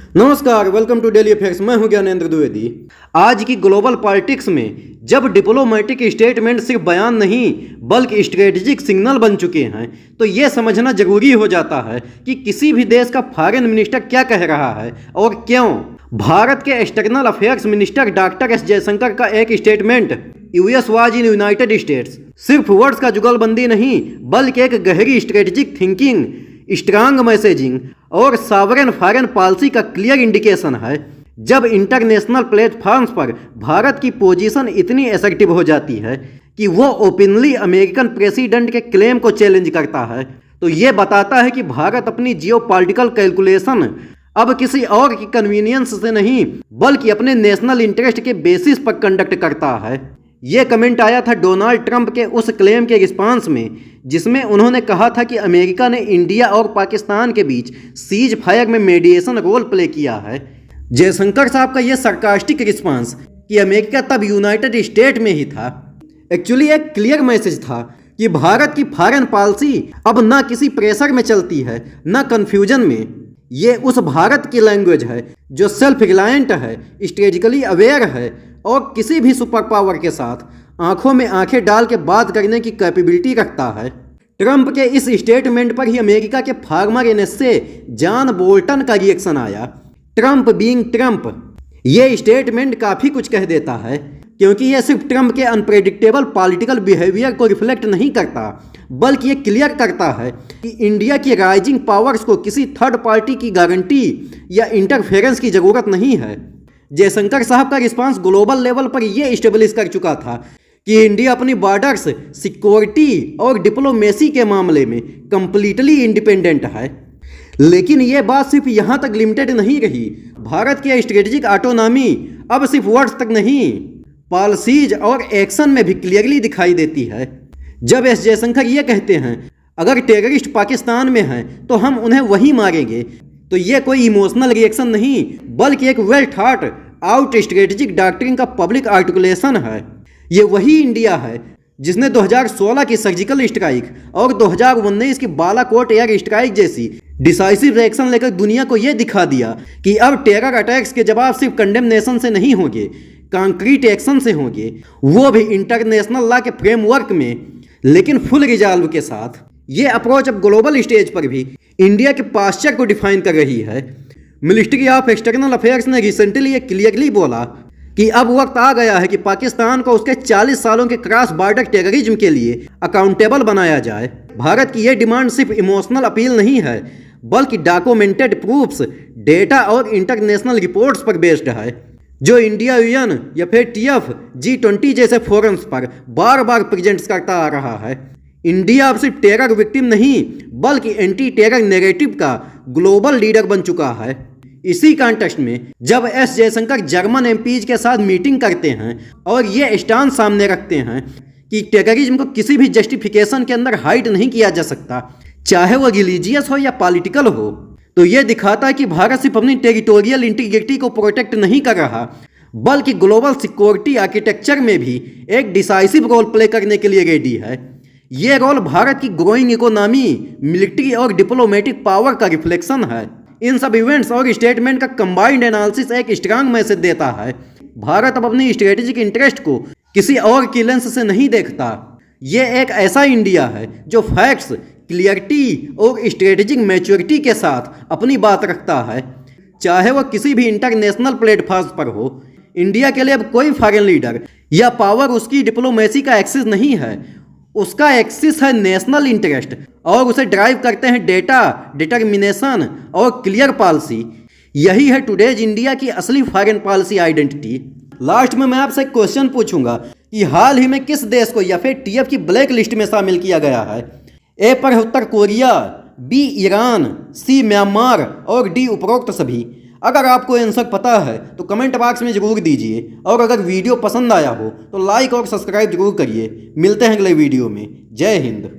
नमस्कार, welcome to daily affairs. मैं हूं ज्ञानेंद्र द्विवेदी। आज की ग्लोबल पॉलिटिक्स में जब डिप्लोमेटिक स्टेटमेंट सिर्फ बयान नहीं बल्कि स्ट्रेटेजिक सिग्नल बन चुके हैं, तो ये समझना जरूरी हो जाता है कि किसी भी देश का फॉरेन मिनिस्टर क्या कह रहा है और क्यों। भारत के external affairs minister doctor S Jaishankar का एक statement US was in United states सिर्फ वर्ड्स का जुगलबंदी नहीं बल्कि एक गहरी स्ट्रेटेजिक थिंकिंग, स्ट्रांग मैसेजिंग और सॉवरेन फॉरेन पॉलिसी का क्लियर इंडिकेशन है। जब इंटरनेशनल प्लेटफॉर्म्स पर भारत की पोजीशन इतनी असर्टिव हो जाती है कि वो ओपनली अमेरिकन प्रेसिडेंट के क्लेम को चैलेंज करता है, तो ये बताता है कि भारत अपनी जियोपॉलिटिकल कैलकुलेशन अब किसी और की कन्वीनियंस से नहीं बल्कि अपने नेशनल इंटरेस्ट के बेसिस पर कंडक्ट करता है। ये कमेंट आया था डोनाल्ड ट्रंप के उस क्लेम के रिस्पांस में जिसमें उन्होंने कहा था कि अमेरिका ने इंडिया और पाकिस्तान के बीच सीज फायर में मेडिएशन रोल प्ले किया है। जयशंकर साहब का यह सरकास्टिक रिस्पांस कि अमेरिका तब यूनाइटेड स्टेट में ही था, एक्चुअली एक क्लियर मैसेज था कि भारत की फॉरेन पॉलिसी अब ना किसी प्रेशर में चलती है ना कंफ्यूजन में। ये उस भारत की लैंग्वेज है जो सेल्फ रिलायंट है, स्ट्रेटेजिकली अवेयर है और किसी भी सुपर पावर के साथ आंखों में आंखें डाल के बात करने की कैपेबिलिटी रखता है। ट्रंप के इस स्टेटमेंट पर ही अमेरिका के फार्मर एनएसए जॉन बोल्टन का रिएक्शन आया। ट्रंप बीइंग ट्रंप, ये स्टेटमेंट काफ़ी कुछ कह देता है क्योंकि ये सिर्फ ट्रंप के अनप्रेडिक्टेबल पॉलिटिकल बिहेवियर को रिफ्लेक्ट नहीं करता बल्कि ये क्लियर करता है कि इंडिया की राइजिंग पावर्स को किसी थर्ड पार्टी की गारंटी या इंटरफेरेंस की ज़रूरत नहीं है। जयशंकर साहब का रिस्पांस ग्लोबल लेवल पर यह इस्टेब्लिश कर चुका था कि इंडिया अपनी बॉर्डर्स, सिक्योरिटी और डिप्लोमेसी के मामले में कंप्लीटली इंडिपेंडेंट है। लेकिन यह बात सिर्फ यहाँ तक लिमिटेड नहीं रही। भारत की स्ट्रेटेजिक ऑटोनॉमी अब सिर्फ वर्ड्स तक नहीं, पॉलिसीज और एक्शन में भी क्लियरली दिखाई देती है। जब एस जयशंकर ये कहते हैं अगर टेररिस्ट पाकिस्तान में हैं तो हम उन्हें वहीं मारेंगे, तो ये कोई इमोशनल रिएक्शन नहीं बल्कि एक well thought out strategic doctrine का पब्लिक आर्टिकुलेशन है। ये वही इंडिया है जिसने 2016 की सर्जिकल स्ट्राइक और 2019 की बालाकोट एयर स्ट्राइक जैसी डिसाइसिव एक्शन लेकर दुनिया को यह दिखा दिया कि अब टेरर अटैक्स के जवाब सिर्फ कंडेमनेशन से नहीं होंगे, कॉन्क्रीट एक्शन से होंगे, वो भी इंटरनेशनल लॉ के फ्रेमवर्क में, लेकिन फुल रिजॉल्व के साथ। ये अप्रोच अब ग्लोबल स्टेज पर भी इंडिया के पास्चर को डिफाइन कर रही है। मिनिस्ट्री ऑफ एक्सटर्नल अफेयर्स ने रिसेंटली ये क्लियरली बोला कि अब वक्त आ गया है कि पाकिस्तान को उसके 40 सालों के क्रॉस बॉर्डर टेररिज्म के लिए अकाउंटेबल बनाया जाए। भारत की यह डिमांड सिर्फ इमोशनल अपील नहीं है बल्कि डॉक्यूमेंटेड प्रूफ्स, डेटा और इंटरनेशनल रिपोर्ट्स पर बेस्ड है, जो इंडिया यूएन या फिर टीएफ, G20 जैसे फोरम्स पर बार बार प्रेजेंट करता आ रहा है। इंडिया अब सिर्फ टेरर विक्टिम नहीं बल्कि एंटी टेरर नैरेटिव का ग्लोबल लीडर बन चुका है। इसी कॉन्टेक्स्ट में जब एस जयशंकर जर्मन एमपीज के साथ मीटिंग करते हैं और ये स्टैंड सामने रखते हैं कि टेररिज्म को किसी भी जस्टिफिकेशन के अंदर हाइड नहीं किया जा सकता, चाहे वो रिलीजियस हो या पॉलिटिकल हो, तो ये दिखाता है कि भारत सिर्फ अपनी टेरिटोरियल इंटीग्रिटी को प्रोटेक्ट नहीं कर रहा बल्कि ग्लोबल सिक्योरिटी आर्किटेक्चर में भी एक डिसाइसिव रोल प्ले करने के लिए रेडी है। ये रोल भारत की ग्रोइंग इकोनॉमी, मिलिट्री और डिप्लोमेटिक पावर का रिफ्लेक्शन है। इन सब इवेंट्स और स्टेटमेंट का कंबाइंड एनालिसिस एक स्ट्रांग मैसेज देता है। भारत अब अपनी स्ट्रेटेजिक इंटरेस्ट को किसी और की लेंस से नहीं देखता। ये एक ऐसा इंडिया है जो फैक्ट्स, क्लियरिटी और स्ट्रेटेजिक मैच्योरिटी के साथ अपनी बात रखता है, चाहे वो किसी भी इंटरनेशनल प्लेटफॉर्म पर हो। इंडिया के लिए अब कोई फॉरेन लीडर या पावर उसकी डिप्लोमेसी का एक्सेस नहीं है, उसका एक्सिस है नेशनल इंटरेस्ट और उसे ड्राइव करते हैं डेटा, डिटर्मिनेशन और क्लियर पॉलिसी। यही है टुडेज इंडिया की असली फॉरेन पॉलिसी आइडेंटिटी। लास्ट में मैं आपसे एक क्वेश्चन पूछूंगा कि हाल ही में किस देश को या फिर टीएफ की ब्लैक लिस्ट में शामिल किया गया है? ए पर है उत्तर कोरिया, बी ईरान, सी म्यांमार और डी उपरोक्त सभी। अगर आपको आंसर पता है तो कमेंट बॉक्स में जरूर दीजिए और अगर वीडियो पसंद आया हो तो लाइक और सब्सक्राइब जरूर करिए। मिलते हैं अगले वीडियो में। जय हिंद।